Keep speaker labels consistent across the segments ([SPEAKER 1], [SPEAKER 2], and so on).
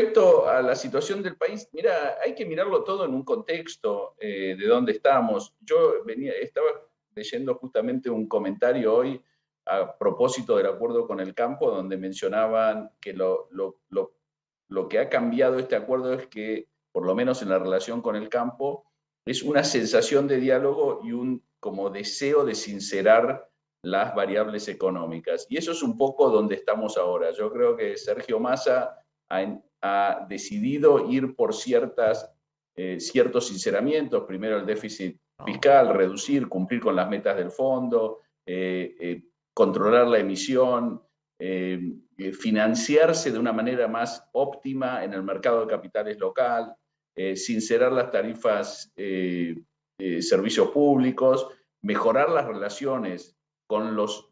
[SPEAKER 1] Respecto a la situación del país, mira, hay que mirarlo todo en un contexto de dónde estamos. Estaba leyendo justamente un comentario hoy a propósito del acuerdo con el campo, donde mencionaban que lo que ha cambiado este acuerdo es que, por lo menos en la relación con el campo, es una sensación de diálogo y un como deseo de sincerar las variables económicas. Y eso es un poco donde estamos ahora. Yo creo que Sergio Massa ha decidido ir por ciertos sinceramientos, primero el déficit fiscal, reducir, cumplir con las metas del fondo, controlar la emisión, financiarse de una manera más óptima en el mercado de capitales local, sincerar las tarifas servicios públicos, mejorar las relaciones con los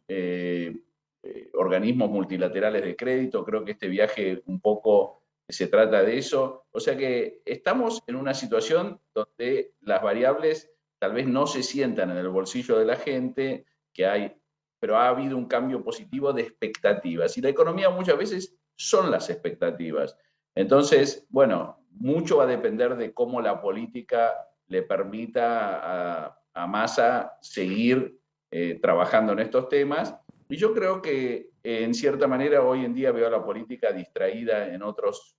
[SPEAKER 1] organismos multilaterales de crédito. Creo que este viaje un poco se trata de eso. O sea que estamos en una situación donde las variables tal vez no se sientan en el bolsillo de la gente, pero ha habido un cambio positivo de expectativas. Y la economía muchas veces son las expectativas. Entonces, bueno, mucho va a depender de cómo la política le permita a Massa seguir trabajando en estos temas. Y yo creo que en cierta manera hoy en día veo a la política distraída en otras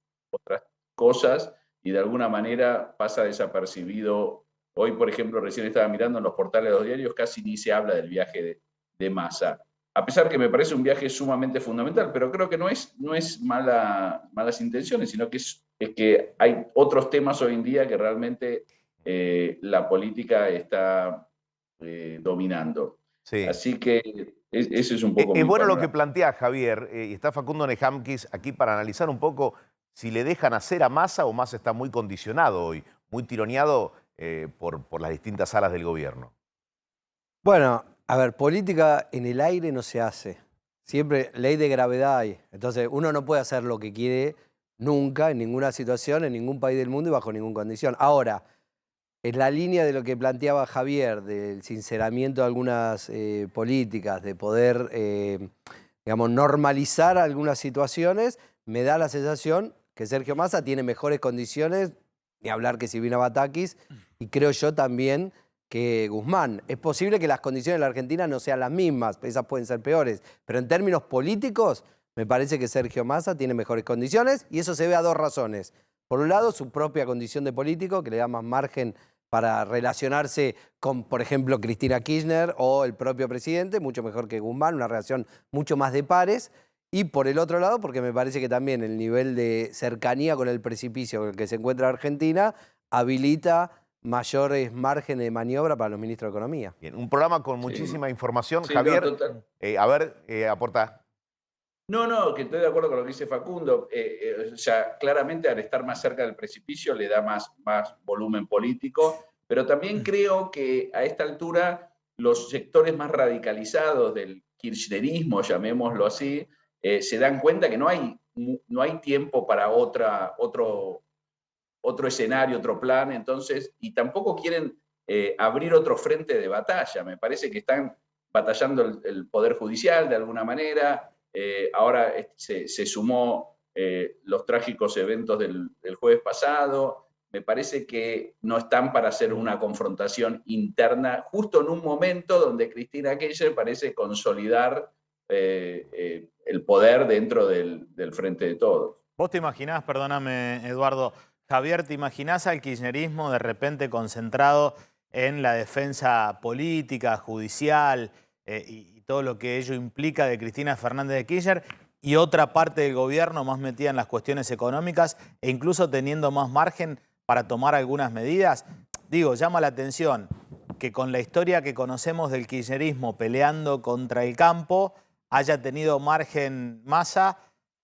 [SPEAKER 1] cosas y de alguna manera pasa desapercibido. Hoy, por ejemplo, recién estaba mirando en los portales de los diarios, casi ni se habla del viaje de Massa. A pesar que me parece un viaje sumamente fundamental, pero creo que no es malas intenciones, sino que es que hay otros temas hoy en día que realmente la política está dominando.
[SPEAKER 2] Sí.
[SPEAKER 1] Así que ese es un poco
[SPEAKER 2] Es
[SPEAKER 1] mi
[SPEAKER 2] bueno lo que
[SPEAKER 1] panorama.
[SPEAKER 2] plantea Javier, y está Facundo Nehamkis aquí para analizar un poco si le dejan hacer a Massa o Massa está muy condicionado hoy, muy tironeado por las distintas alas del gobierno.
[SPEAKER 3] Bueno, a ver, política en el aire no se hace. Siempre ley de gravedad hay. Entonces, uno no puede hacer lo que quiere nunca, en ninguna situación, en ningún país del mundo y bajo ninguna condición. Ahora, en la línea de lo que planteaba Javier, del sinceramiento de algunas políticas, de poder, digamos, normalizar algunas situaciones, me da la sensación que Sergio Massa tiene mejores condiciones, ni hablar que Silvina Batakis, y creo yo también que Guzmán. Es posible que las condiciones de la Argentina no sean las mismas, esas pueden ser peores, pero en términos políticos me parece que Sergio Massa tiene mejores condiciones y eso se ve a dos razones. Por un lado, su propia condición de político, que le da más margen para relacionarse con, por ejemplo, Cristina Kirchner o el propio presidente, mucho mejor que Guzmán, una relación mucho más de pares. Y por el otro lado, porque me parece que también el nivel de cercanía con el precipicio con el que se encuentra Argentina habilita mayores márgenes de maniobra para los ministros de Economía.
[SPEAKER 2] Bien, un programa con
[SPEAKER 1] Sí,
[SPEAKER 2] muchísima información.
[SPEAKER 1] sí, no,
[SPEAKER 2] Javier,
[SPEAKER 1] total.
[SPEAKER 2] a ver, aporta.
[SPEAKER 1] No, que estoy de acuerdo con lo que dice Facundo. O sea, claramente al estar más cerca del precipicio le da más volumen político, pero también creo que a esta altura los sectores más radicalizados del kirchnerismo, llamémoslo así, se dan cuenta que no hay tiempo para otro escenario, otro plan, entonces, y tampoco quieren abrir otro frente de batalla. Me parece que están batallando el Poder Judicial de alguna manera. Ahora se sumó los trágicos eventos del jueves pasado. Me parece que no están para hacer una confrontación interna, justo en un momento donde Cristina Kirchner parece consolidar el poder dentro del Frente de Todos.
[SPEAKER 4] ¿Vos te imaginás, perdóname, Eduardo, Javier, te imaginás al kirchnerismo de repente concentrado en la defensa política, judicial y todo lo que ello implica de Cristina Fernández de Kirchner y otra parte del gobierno más metida en las cuestiones económicas e incluso teniendo más margen para tomar algunas medidas? Digo, llama la atención que con la historia que conocemos del kirchnerismo peleando contra el campo haya tenido margen Massa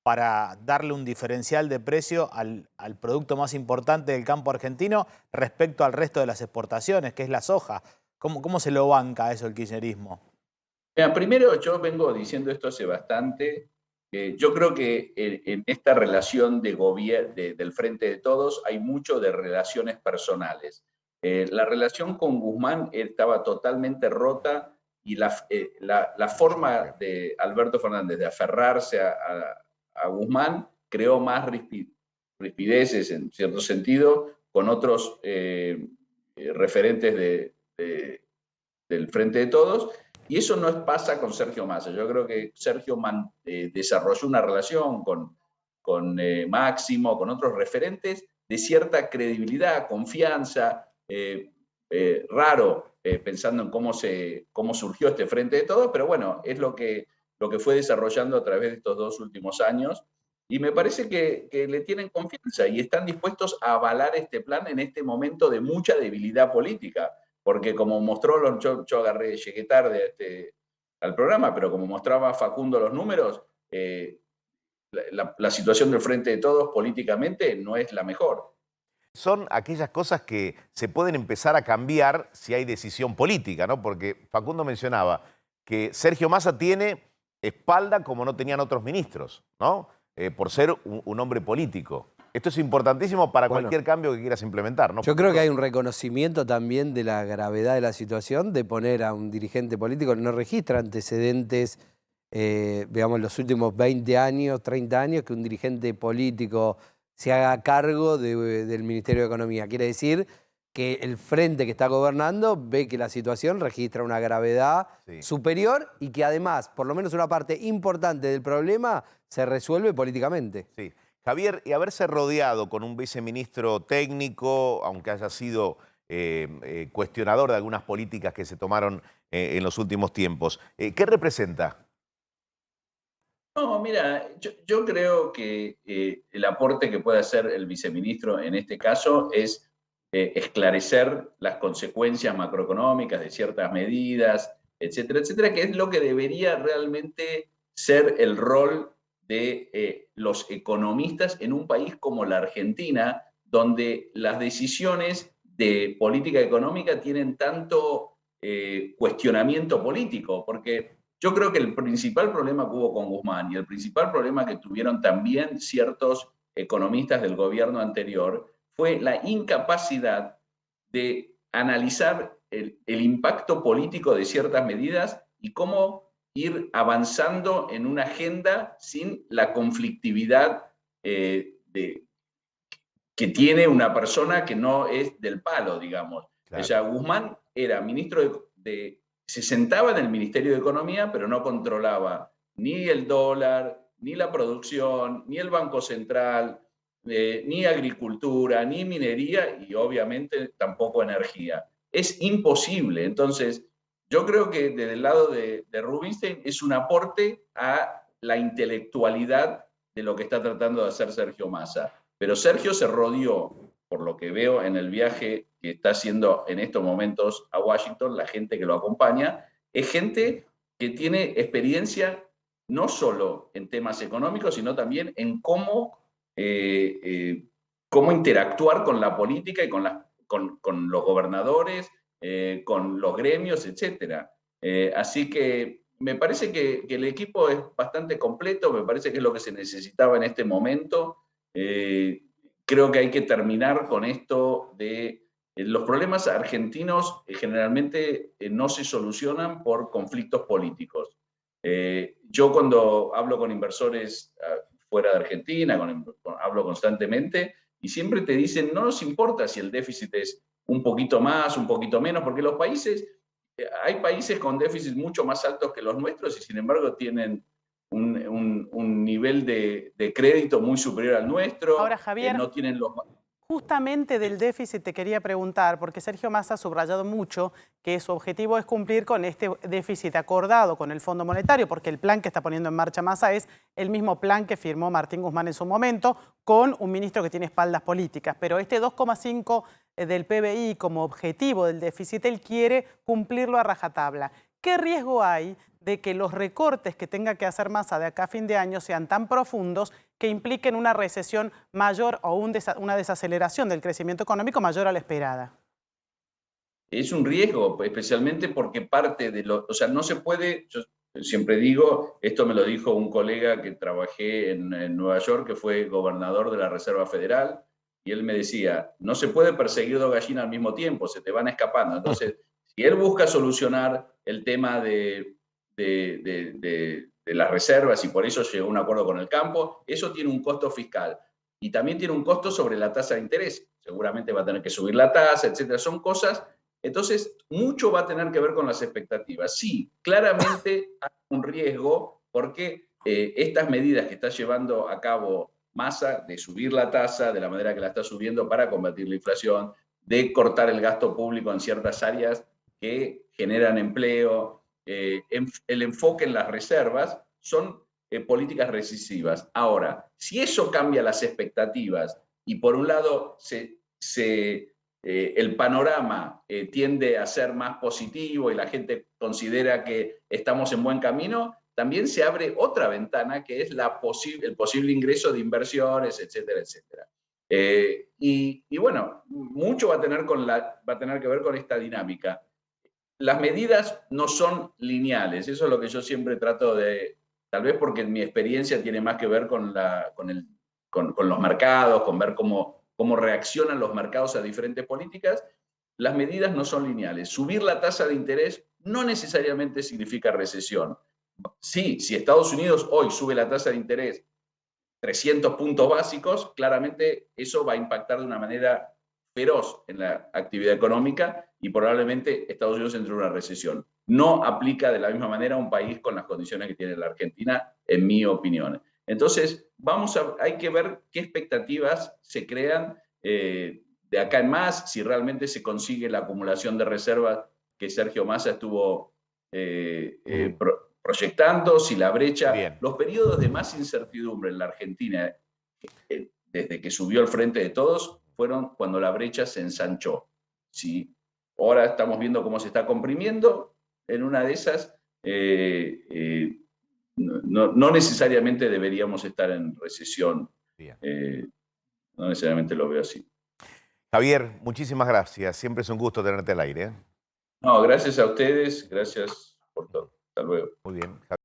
[SPEAKER 4] para darle un diferencial de precio al producto más importante del campo argentino respecto al resto de las exportaciones, que es la soja. ¿Cómo se lo banca eso el kirchnerismo?
[SPEAKER 1] Mira, primero, yo vengo diciendo esto hace bastante. Yo creo que en esta relación del Frente de Todos hay mucho de relaciones personales. La relación con Guzmán estaba totalmente rota y la forma de Alberto Fernández de aferrarse a Guzmán creó más rispideces en cierto sentido con otros referentes del Frente de Todos, y eso no pasa con Sergio Massa. Yo creo que Sergio desarrolló una relación con Máximo, con otros referentes de cierta credibilidad, confianza, raro, pensando en cómo surgió este Frente de Todos, pero bueno, es lo que fue desarrollando a través de estos 2 últimos años, y me parece que le tienen confianza y están dispuestos a avalar este plan en este momento de mucha debilidad política, porque como mostró, yo llegué tarde al programa, pero como mostraba Facundo los números, la situación del Frente de Todos políticamente no es la mejor.
[SPEAKER 2] Son aquellas cosas que se pueden empezar a cambiar si hay decisión política, ¿no? Porque Facundo mencionaba que Sergio Massa tiene espalda como no tenían otros ministros, ¿no? Por ser un hombre político. Esto es importantísimo para cualquier cambio que quieras implementar, ¿no?
[SPEAKER 3] Yo creo que hay un reconocimiento también de la gravedad de la situación de poner a un dirigente político que no registra antecedentes, digamos, en los últimos 20 años, 30 años, que un dirigente político se haga cargo del Ministerio de Economía. Quiere decir que el frente que está gobernando ve que la situación registra una gravedad superior y que además, por lo menos una parte importante del problema, se resuelve políticamente.
[SPEAKER 2] Sí. Javier, y haberse rodeado con un viceministro técnico, aunque haya sido cuestionador de algunas políticas que se tomaron en los últimos tiempos, ¿qué representa?
[SPEAKER 1] No, mira, yo creo que el aporte que puede hacer el viceministro en este caso es esclarecer las consecuencias macroeconómicas de ciertas medidas, etcétera, etcétera, que es lo que debería realmente ser el rol de los economistas en un país como la Argentina, donde las decisiones de política económica tienen tanto cuestionamiento político, porque yo creo que el principal problema que hubo con Guzmán y el principal problema que tuvieron también ciertos economistas del gobierno anterior fue la incapacidad de analizar el impacto político de ciertas medidas y cómo ir avanzando en una agenda sin la conflictividad que tiene una persona que no es del palo, digamos. Claro. O sea, Guzmán era ministro se sentaba en el Ministerio de Economía, pero no controlaba ni el dólar, ni la producción, ni el Banco Central, ni agricultura, ni minería y obviamente tampoco energía. Es imposible. Entonces, yo creo que desde el lado de Rubinstein es un aporte a la intelectualidad de lo que está tratando de hacer Sergio Massa. Pero Sergio se rodeó, por lo que veo en el viaje que está haciendo en estos momentos a Washington, la gente que lo acompaña, es gente que tiene experiencia no solo en temas económicos, sino también en cómo interactuar con la política y con los gobernadores, con los gremios, etc. Así que me parece que el equipo es bastante completo, me parece que es lo que se necesitaba en este momento. Creo que hay que terminar con esto de los problemas argentinos generalmente no se solucionan por conflictos políticos. Yo cuando hablo con inversores fuera de Argentina, hablo constantemente y siempre te dicen no nos importa si el déficit es un poquito más, un poquito menos, porque los países, hay países con déficits mucho más altos que los nuestros y sin embargo tienen un nivel de crédito muy superior al nuestro.
[SPEAKER 5] Ahora, Javier,
[SPEAKER 1] no tienen los...
[SPEAKER 5] Justamente del déficit te quería preguntar, porque Sergio Massa ha subrayado mucho que su objetivo es cumplir con este déficit acordado con el Fondo Monetario, porque el plan que está poniendo en marcha Massa es el mismo plan que firmó Martín Guzmán en su momento, con un ministro que tiene espaldas políticas. Pero este 2,5 del PBI como objetivo del déficit, él quiere cumplirlo a rajatabla. ¿Qué riesgo hay de que los recortes que tenga que hacer Massa de acá a fin de año sean tan profundos que impliquen una recesión mayor o una desaceleración del crecimiento económico mayor a la esperada?
[SPEAKER 1] Es un riesgo, especialmente porque parte de lo... O sea, no se puede... Yo siempre digo, esto me lo dijo un colega que trabajé en Nueva York, que fue gobernador de la Reserva Federal, y él me decía, no se puede perseguir dos gallinas al mismo tiempo, se te van escapando. Entonces, si él busca solucionar el tema de las reservas y por eso llegó a un acuerdo con el campo, eso tiene un costo fiscal. y también tiene un costo sobre la tasa de interés. Seguramente va a tener que subir la tasa, etcétera. Son cosas. Entonces, mucho va a tener que ver con las expectativas. Sí, claramente hay un riesgo porque estas medidas que está llevando a cabo Massa, de subir la tasa de la manera que la está subiendo para combatir la inflación, de cortar el gasto público en ciertas áreas que generan empleo, el enfoque en las reservas, son políticas recesivas. Ahora, si eso cambia las expectativas y por un lado el panorama tiende a ser más positivo y la gente considera que estamos en buen camino, también se abre otra ventana que es el posible ingreso de inversiones, etcétera, etcétera. Y bueno, mucho va a tener que ver con esta dinámica. Las medidas no son lineales, eso es lo que yo siempre trato de, tal vez porque mi experiencia tiene más que ver con los mercados, con ver cómo reaccionan los mercados a diferentes políticas. Las medidas no son lineales. Subir la tasa de interés no necesariamente significa recesión. Sí, si Estados Unidos hoy sube la tasa de interés 300 puntos básicos, claramente eso va a impactar de una manera feroz en la actividad económica y probablemente Estados Unidos entre en una recesión. No aplica de la misma manera a un país con las condiciones que tiene la Argentina, en mi opinión. Entonces, hay que ver qué expectativas se crean de acá en más, si realmente se consigue la acumulación de reservas que Sergio Massa estuvo proyectando, si la brecha.
[SPEAKER 2] Bien.
[SPEAKER 1] Los periodos de más incertidumbre en la Argentina, desde que subió al frente de todos, fueron cuando la brecha se ensanchó. ¿Sí? Ahora estamos viendo cómo se está comprimiendo. En una de esas, no necesariamente deberíamos estar en recesión. No necesariamente lo veo así.
[SPEAKER 2] Javier, muchísimas gracias. Siempre es un gusto tenerte al aire.
[SPEAKER 1] No, gracias a ustedes. Gracias por todo. Hasta luego.
[SPEAKER 2] Muy bien.